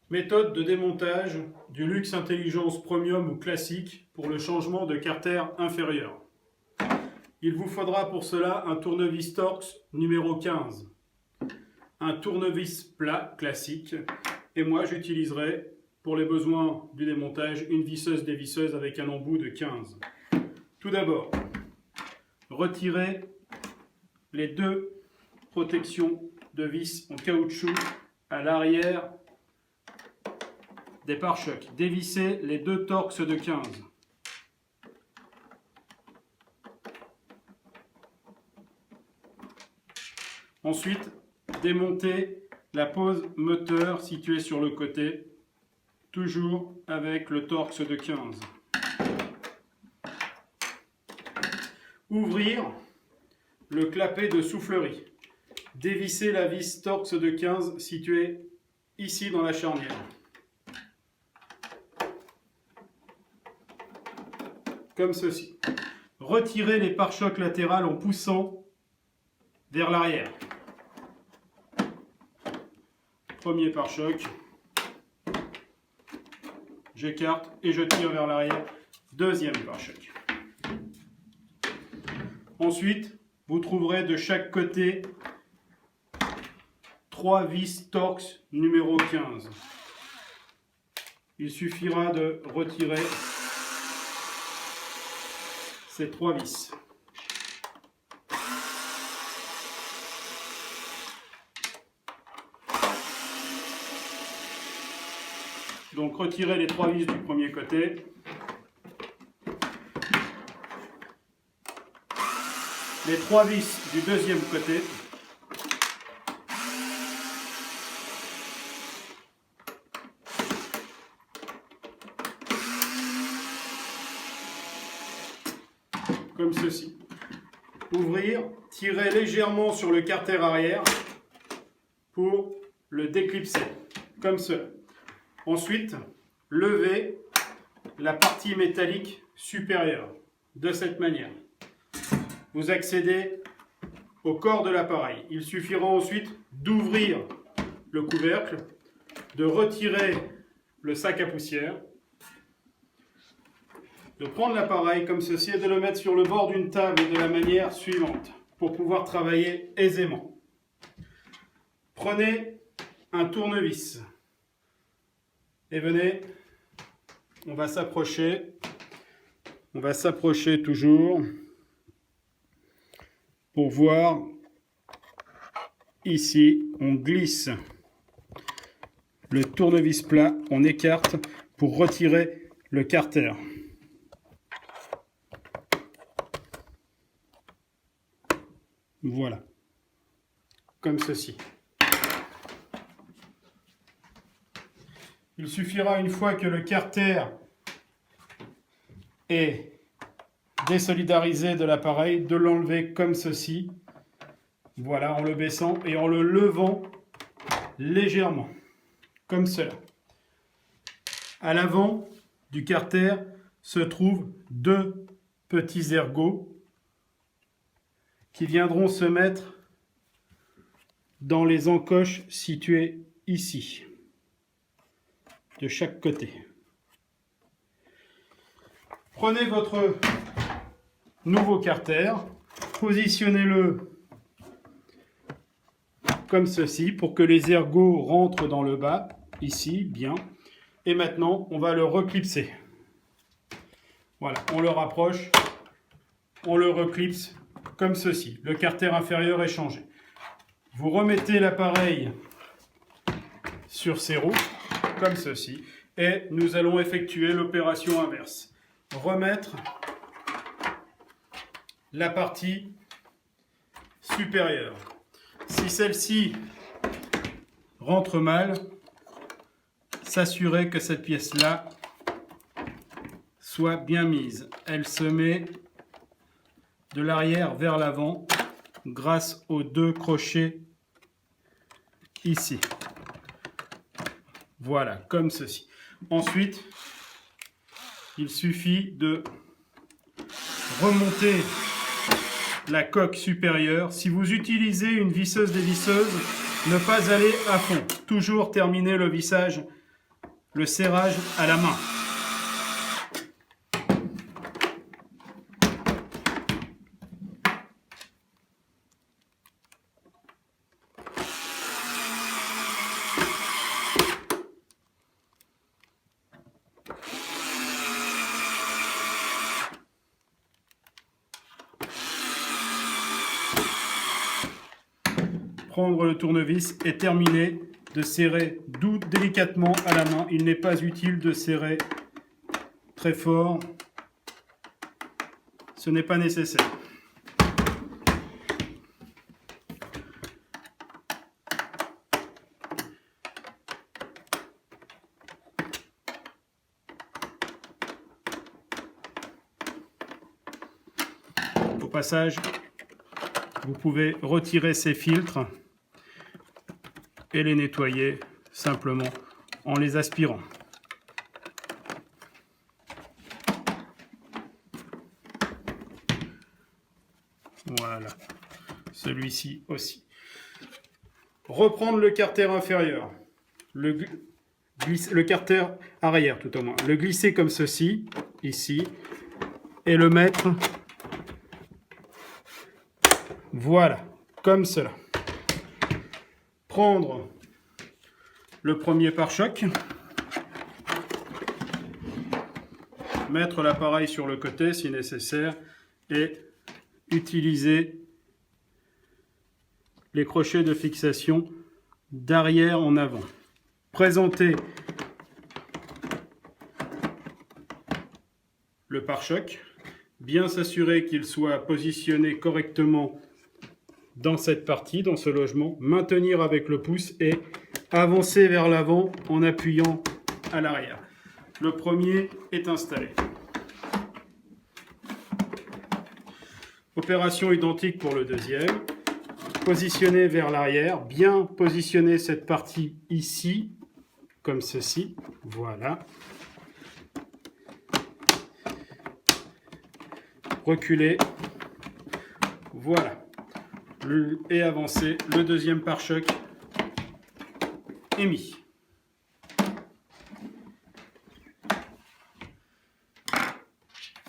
Méthode de démontage du Lux Intelligence Premium ou classique pour le changement de carter inférieur. Il vous faudra pour cela un tournevis Torx numéro 15, un tournevis plat classique, et moi j'utiliserai pour les besoins du démontage une visseuse dévisseuse avec un embout de 15. Tout d'abord, retirez les deux protections de vis en caoutchouc à l'arrière des pare-chocs. Dévissez les deux Torx de 15. Ensuite, démontez la pose moteur située sur le côté, toujours avec le Torx de 15. Ouvrir le clapet de soufflerie. Dévissez la vis Torx de 15 située ici dans la charnière. Comme ceci. Retirez les pare-chocs latérales en poussant vers l'arrière. Premier pare-choc. J'écarte et je tire vers l'arrière. Deuxième pare-choc. Ensuite, vous trouverez de chaque côté 3 vis Torx numéro 15. Il suffira de retirer ces 3 vis. Donc retirez les 3 vis du premier côté. Les 3 vis du deuxième côté. Comme ceci. Ouvrir, tirer légèrement sur le carter arrière pour le déclipser, comme cela. Ensuite, lever la partie métallique supérieure, de cette manière. Vous accédez au corps de l'appareil. Il suffira ensuite d'ouvrir le couvercle, de retirer le sac à poussière, de prendre l'appareil comme ceci et de le mettre sur le bord d'une table de la manière suivante pour pouvoir travailler aisément. Prenez un tournevis et venez, on va s'approcher toujours pour voir. Ici, on glisse le tournevis plat, on écarte pour retirer le carter. Voilà, comme ceci. Il suffira une fois que le carter est désolidarisé de l'appareil de l'enlever comme ceci. Voilà, en le baissant et en le levant légèrement, comme cela. À l'avant du carter se trouvent deux petits ergots qui viendront se mettre dans les encoches situées ici, de chaque côté. Prenez votre nouveau carter, positionnez-le comme ceci pour que les ergots rentrent dans le bas, ici, bien. Et maintenant, on va le reclipser. Voilà, on le rapproche, on le reclipse comme ceci. Le carter inférieur est changé. Vous remettez l'appareil sur ses roues, comme ceci, et nous allons effectuer l'opération inverse. Remettre la partie supérieure. Si celle-ci rentre mal, s'assurer que cette pièce-là soit bien mise. Elle se met de l'arrière vers l'avant grâce aux deux crochets ici. Voilà, comme ceci. Ensuite, il suffit de remonter la coque supérieure. Si vous utilisez une visseuse dévisseuse, ne pas aller à fond. Toujours terminer le vissage le serrage à la main. Prendre le tournevis et terminer de serrer délicatement à la main. Il n'est pas utile de serrer très fort. Ce n'est pas nécessaire. Au passage, vous pouvez retirer ces filtres et les nettoyer simplement en les aspirant. Voilà, celui-ci aussi. Reprendre le carter inférieur, le carter arrière tout au moins, le glisser comme ceci, ici, et le mettre, voilà, comme cela. Prendre le premier pare-choc, mettre l'appareil sur le côté si nécessaire et utiliser les crochets de fixation d'arrière en avant. Présenter le pare-choc, bien s'assurer qu'il soit positionné correctement dans cette partie, dans ce logement, maintenir avec le pouce et avancer vers l'avant en appuyant à l'arrière. Le premier est installé. Opération identique pour le deuxième. Positionner vers l'arrière, bien positionner cette partie ici, comme ceci, voilà. Reculer, voilà. Et avancer, le deuxième pare-choc est mis.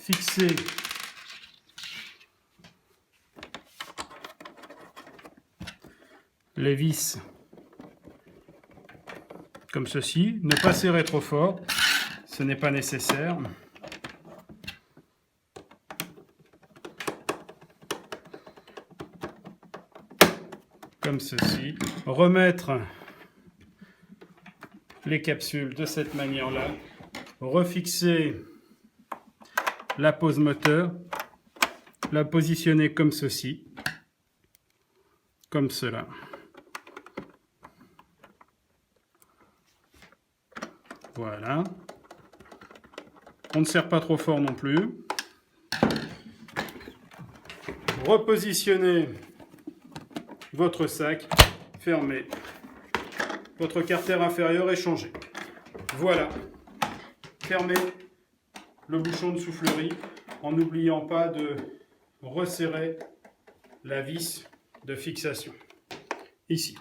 Fixer les vis comme ceci, ne pas serrer trop fort, ce n'est pas nécessaire. Comme ceci. Remettre les capsules de cette manière-là. Refixer la pose moteur. La positionner comme ceci. Comme cela. Voilà. On ne serre pas trop fort non plus. Repositionner votre sac, fermé. Votre carter inférieur est changé. Voilà. Fermez le bouchon de soufflerie en n'oubliant pas de resserrer la vis de fixation. Ici.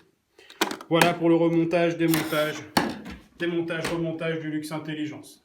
Voilà pour le remontage, démontage, remontage du Luxe Intelligence.